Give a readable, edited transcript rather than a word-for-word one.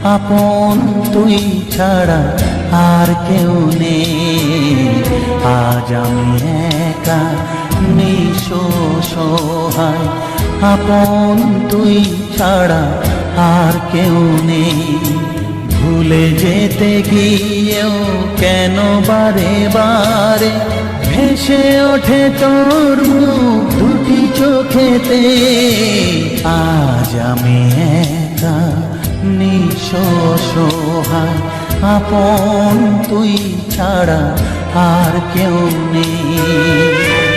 আপন তুই ছাড়া আর কেউ নেই। আজ আমি একা নিঃস্ব সহায়, আপন তুই ছাড়া আর কেউ নেই। ভুলে যেতে গিয়েও কেন বারে বারে ভেসে ওঠে তোর মুখ দুটি চোখেতে। আজ আমি একা নিঃস্ব সহায়, আপন তুই ছাড়া আর কেউ নেই।